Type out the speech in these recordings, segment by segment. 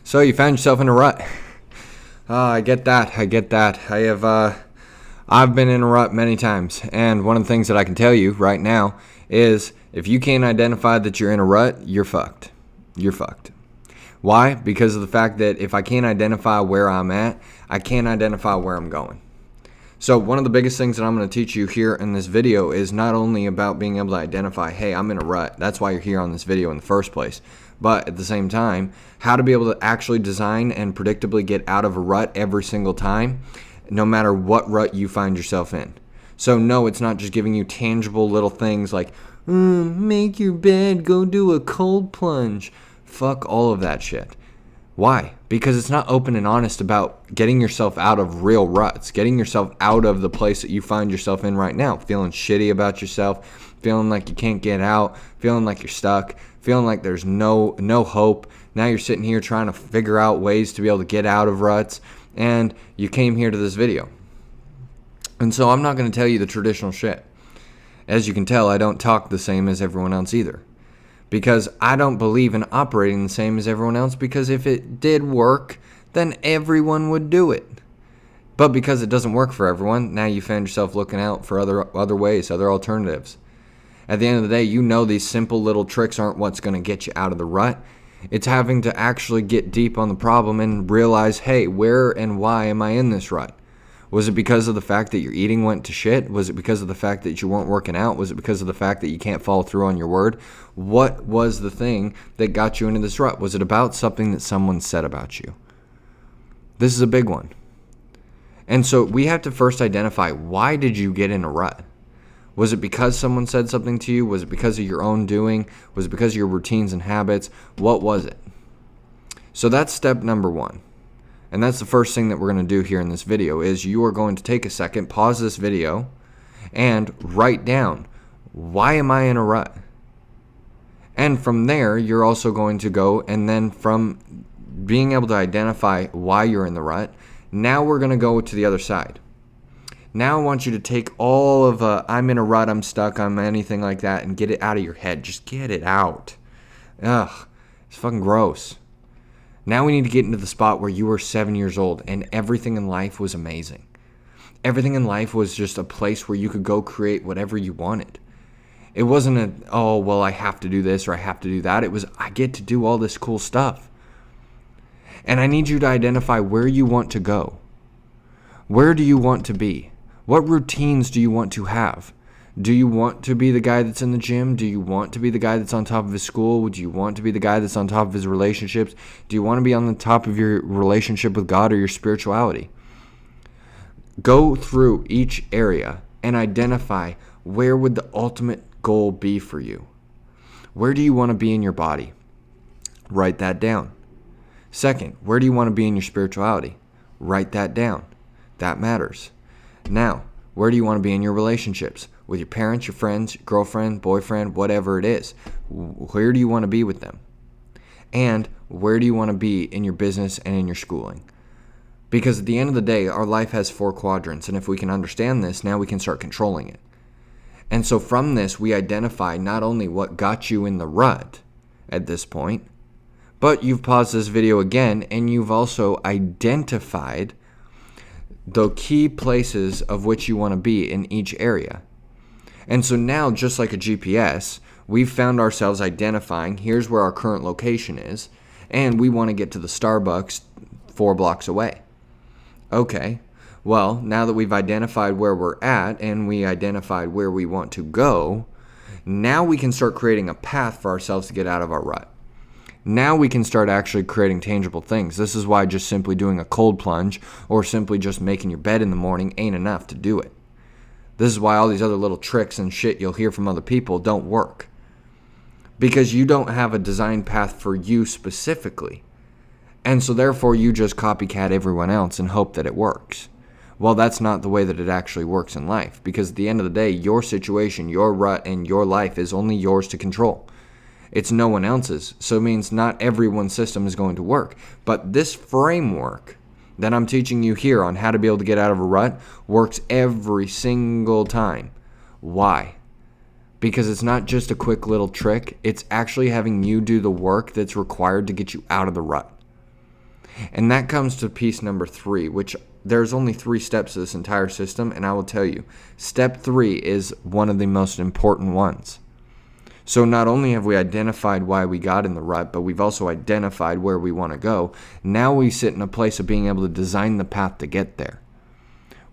So you found yourself in a rut. I get that. I've been in a rut many times, and one of the things that I can tell you right now is if you can't identify that you're in a rut, you're fucked. You're fucked. Why? Because of the fact that if I can't identify where I'm at, I can't identify where I'm going. So one of the biggest things that I'm going to teach you here in this video is not only about being able to identify, hey, I'm in a rut. That's why you're here on this video in the first place. But at the same time, how to be able to actually design and predictably get out of a rut every single time, no matter what rut you find yourself in. So no, it's not just giving you tangible little things like, make your bed, go do a cold plunge. Fuck all of that shit. Why? Because it's not open and honest about getting yourself out of real ruts, getting yourself out of the place that you find yourself in right now, feeling shitty about yourself, feeling like you can't get out, feeling like you're stuck, feeling like there's no hope. Now you're sitting here trying to figure out ways to be able to get out of ruts, and you came here to this video. And so I'm not going to tell you the traditional shit. As you can tell, I don't talk the same as everyone else either. Because I don't believe in operating the same as everyone else, because if it did work, then everyone would do it. But because it doesn't work for everyone, now you find yourself looking out for other ways, other alternatives. At the end of the day, you know these simple little tricks aren't what's going to get you out of the rut. It's having to actually get deep on the problem and realize, hey, where and why am I in this rut? Was it because of the fact that your eating went to shit? Was it because of the fact that you weren't working out? Was it because of the fact that you can't follow through on your word? What was the thing that got you into this rut? Was it about something that someone said about you? This is a big one. And so we have to first identify, why did you get in a rut? Was it because someone said something to you? Was it because of your own doing? Was it because of your routines and habits? What was it? So that's step number one. And that's the first thing that we're going to do here in this video is you are going to take a second, pause this video, and write down, why am I in a rut? And from there, you're also going to go, and then from being able to identify why you're in the rut, now we're going to go to the other side. Now I want you to take all of I'm in a rut, I'm stuck, I'm anything like that, and get it out of your head. Just get it out. Ugh, it's fucking gross. Now we need to get into the spot where you were 7 years old and everything in life was amazing. Everything in life was just a place where you could go create whatever you wanted. It wasn't I have to do this or I have to do that. It was, I get to do all this cool stuff. And I need you to identify where you want to go. Where do you want to be? What routines do you want to have? Do you want to be the guy that's in the gym? Do you want to be the guy that's on top of his school? Do you want to be the guy that's on top of his relationships? Do you want to be on the top of your relationship with God or your spirituality? Go through each area and identify where would the ultimate goal be for you. Where do you want to be in your body? Write that down. Second, where do you want to be in your spirituality? Write that down. That matters. Now, where do you want to be in your relationships? With your parents, your friends, your girlfriend, boyfriend, whatever it is. Where do you want to be with them? And where do you want to be in your business and in your schooling? Because at the end of the day, our life has 4 quadrants. And if we can understand this, now we can start controlling it. And so from this, we identify not only what got you in the rut at this point, but you've paused this video again and you've also identified the key places of which you want to be in each area. And so now, just like a GPS, we've found ourselves identifying, here's where our current location is, and we want to get to the Starbucks 4 blocks away. Okay, well, now that we've identified where we're at and we identified where we want to go, now we can start creating a path for ourselves to get out of our rut. Now we can start actually creating tangible things. This is why just simply doing a cold plunge or simply just making your bed in the morning ain't enough to do it. This is why all these other little tricks and shit you'll hear from other people don't work. Because you don't have a design path for you specifically. And so therefore you just copycat everyone else and hope that it works. Well, that's not the way that it actually works in life. Because at the end of the day, your situation, your rut, and your life is only yours to control. It's no one else's. So it means not everyone's system is going to work. But this framework that I'm teaching you here on how to be able to get out of a rut works every single time. Why? Because it's not just a quick little trick. It's actually having you do the work that's required to get you out of the rut. And that comes to piece number 3, which there's only 3 steps to this entire system, and I will tell you, step 3 is one of the most important ones. So not only have we identified why we got in the rut, but we've also identified where we want to go. Now we sit in a place of being able to design the path to get there.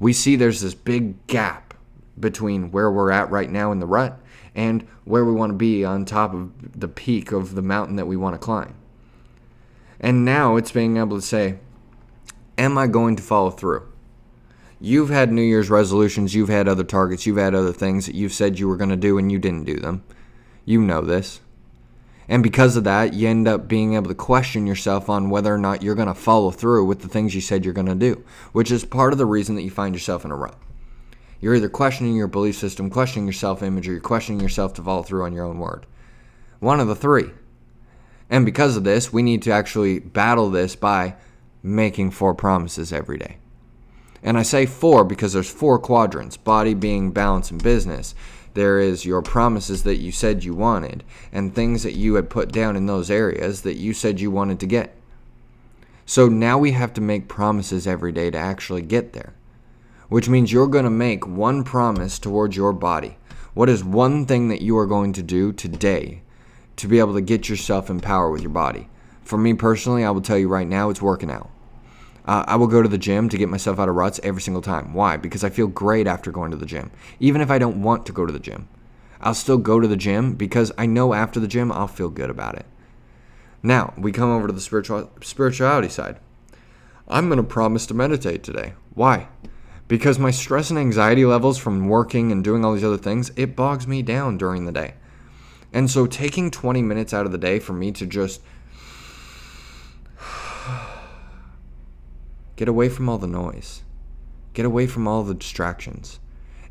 We see there's this big gap between where we're at right now in the rut and where we want to be on top of the peak of the mountain that we want to climb. And now it's being able to say, am I going to follow through? You've had New Year's resolutions, you've had other targets, you've had other things that you've said you were going to do and you didn't do them. You know this. And because of that, you end up being able to question yourself on whether or not you're going to follow through with the things you said you're going to do, which is part of the reason that you find yourself in a rut. You're either questioning your belief system, questioning your self-image, or you're questioning yourself to follow through on your own word. One of the 3. And because of this, we need to actually battle this by making 4 promises every day. And I say 4 because there's 4 quadrants, body, being, balance, and business. There is your promises that you said you wanted and things that you had put down in those areas that you said you wanted to get. So now we have to make promises every day to actually get there, which means you're going to make 1 promise towards your body. What is one thing that you are going to do today to be able to get yourself in power with your body? For me personally, I will tell you right now, it's working out. I will go to the gym to get myself out of ruts every single time. Why? Because I feel great after going to the gym. Even if I don't want to go to the gym, I'll still go to the gym because I know after the gym, I'll feel good about it. Now, we come over to the spirituality side. I'm going to promise to meditate today. Why? Because my stress and anxiety levels from working and doing all these other things, it bogs me down during the day. And so taking 20 minutes out of the day for me to just get away from all the noise, get away from all the distractions,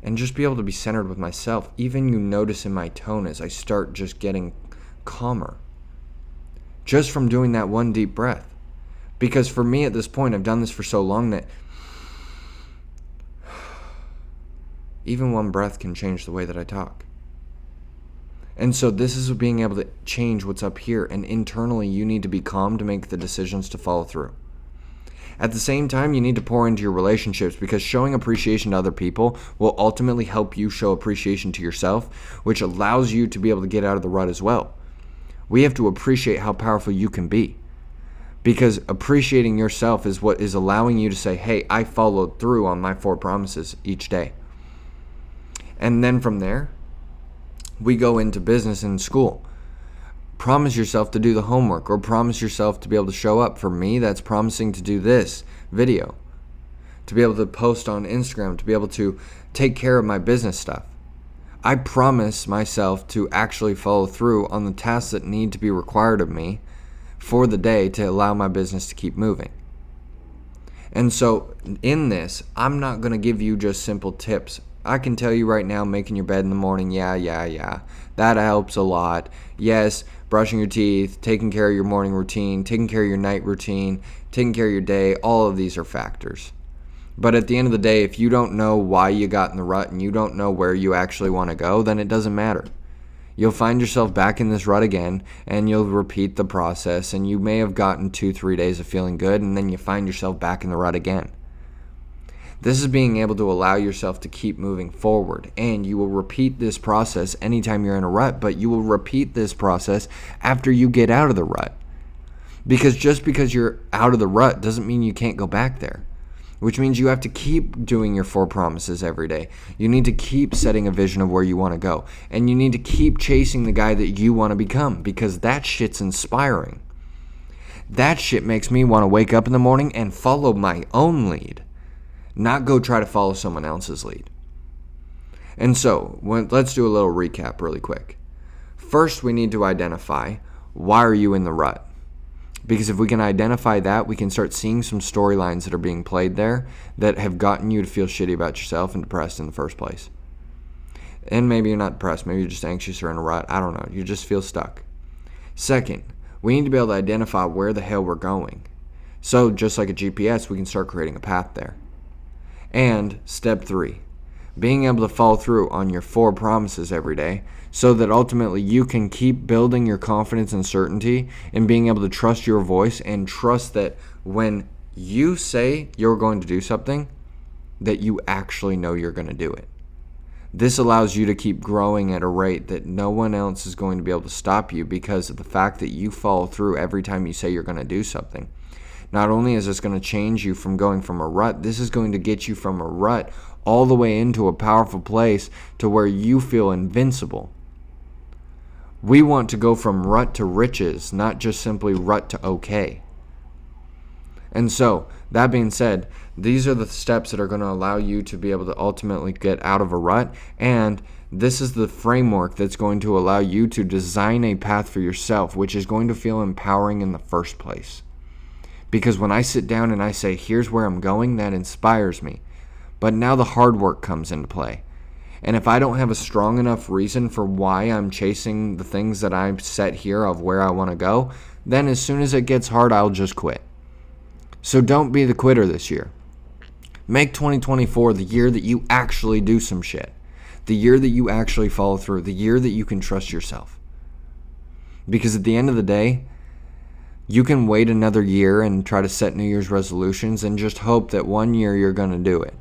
and just be able to be centered with myself. Even you notice in my tone as I start just getting calmer, just from doing that 1 deep breath. Because for me at this point, I've done this for so long that even 1 breath can change the way that I talk. And so this is being able to change what's up here, and internally you need to be calm to make the decisions to follow through. At the same time, you need to pour into your relationships, because showing appreciation to other people will ultimately help you show appreciation to yourself, which allows you to be able to get out of the rut as well. We have to appreciate how powerful you can be, because appreciating yourself is what is allowing you to say, hey, I followed through on my 4 promises each day. And then from there, we go into business and school. Promise yourself to do the homework, or promise yourself to be able to show up. For me, that's promising to do this video, to be able to post on Instagram, to be able to take care of my business stuff. I promise myself to actually follow through on the tasks that need to be required of me for the day to allow my business to keep moving. And so in this, I'm not going to give you just simple tips. I can tell you right now, making your bed in the morning, yeah. That helps a lot. Yes, brushing your teeth, taking care of your morning routine, taking care of your night routine, taking care of your day, all of these are factors. But at the end of the day, if you don't know why you got in the rut and you don't know where you actually want to go, then it doesn't matter. You'll find yourself back in this rut again, and you'll repeat the process, and you may have gotten 2-3 days of feeling good, and then you find yourself back in the rut again. This is being able to allow yourself to keep moving forward, and you will repeat this process anytime you're in a rut, but you will repeat this process after you get out of the rut. Because just because you're out of the rut doesn't mean you can't go back there, which means you have to keep doing your 4 promises every day. You need to keep setting a vision of where you want to go, and you need to keep chasing the guy that you want to become, because that shit's inspiring. That shit makes me want to wake up in the morning and follow my own lead, not go try to follow someone else's lead. And so, let's do a little recap really quick. First, we need to identify, why are you in the rut? Because if we can identify that, we can start seeing some storylines that are being played there that have gotten you to feel shitty about yourself and depressed in the first place. And maybe you're not depressed, maybe you're just anxious or in a rut, I don't know, you just feel stuck. Second, we need to be able to identify where the hell we're going. So just like a GPS, we can start creating a path there. And step 3, being able to follow through on your 4 promises every day so that ultimately you can keep building your confidence and certainty and being able to trust your voice and trust that when you say you're going to do something, that you actually know you're going to do it. This allows you to keep growing at a rate that no one else is going to be able to stop you because of the fact that you follow through every time you say you're going to do something. Not only is this going to change you from going from a rut, this is going to get you from a rut all the way into a powerful place to where you feel invincible. We want to go from rut to riches, not just simply rut to okay. And so, that being said, these are the steps that are going to allow you to be able to ultimately get out of a rut, and this is the framework that's going to allow you to design a path for yourself, which is going to feel empowering in the first place. Because when I sit down and I say, here's where I'm going, that inspires me. But now the hard work comes into play. And if I don't have a strong enough reason for why I'm chasing the things that I've set here of where I want to go, then as soon as it gets hard, I'll just quit. So don't be the quitter this year. Make 2024 the year that you actually do some shit. The year that you actually follow through. The year that you can trust yourself. Because at the end of the day, you can wait another year and try to set New Year's resolutions and just hope that one year you're going to do it.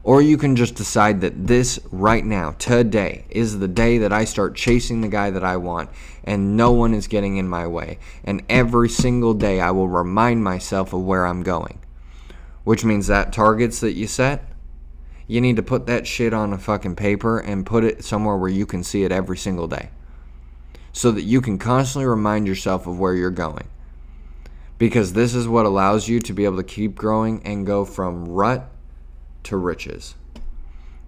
Or you can just decide that this right now, today, is the day that I start chasing the guy that I want and no one is getting in my way. And every single day I will remind myself of where I'm going. Which means that targets that you set, you need to put that shit on a fucking paper and put it somewhere where you can see it every single day. So that you can constantly remind yourself of where you're going. Because this is what allows you to be able to keep growing and go from rut to riches.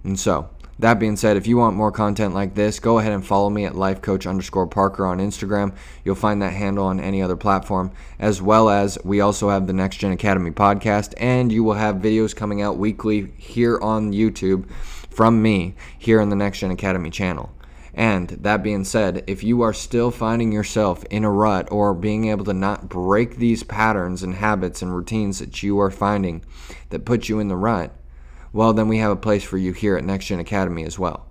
And so, that being said, if you want more content like this, go ahead and follow me at lifecoach_Parker on Instagram. You'll find that handle on any other platform, as well as we also have the Next Gen Academy podcast, and you will have videos coming out weekly here on YouTube from me here on the Next Gen Academy channel. And that being said, if you are still finding yourself in a rut or being able to not break these patterns and habits and routines that you are finding that put you in the rut, well, then we have a place for you here at Next Gen Academy as well.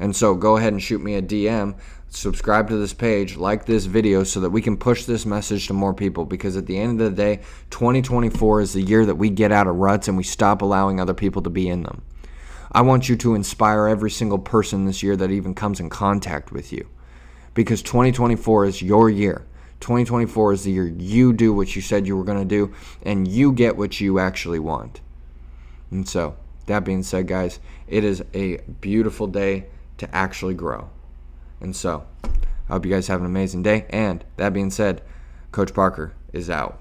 And so go ahead and shoot me a DM, subscribe to this page, like this video so that we can push this message to more people, because at the end of the day, 2024 is the year that we get out of ruts and we stop allowing other people to be in them. I want you to inspire every single person this year that even comes in contact with you, because 2024 is your year. 2024 is the year you do what you said you were going to do and you get what you actually want. And so, that being said, guys, it is a beautiful day to actually grow. And so, I hope you guys have an amazing day. And that being said, Coach Parker is out.